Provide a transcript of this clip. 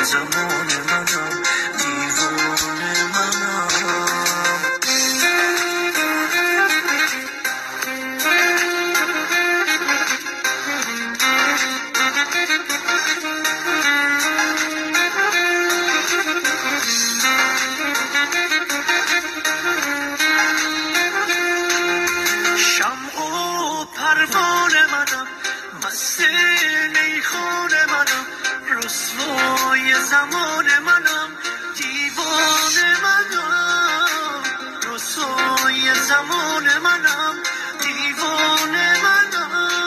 زمان منم دیوانه منم شمع و پروانه منم مست میخانه منم رسوای زمان منم دیوانه منم رسوای زمان منم دیوانه منم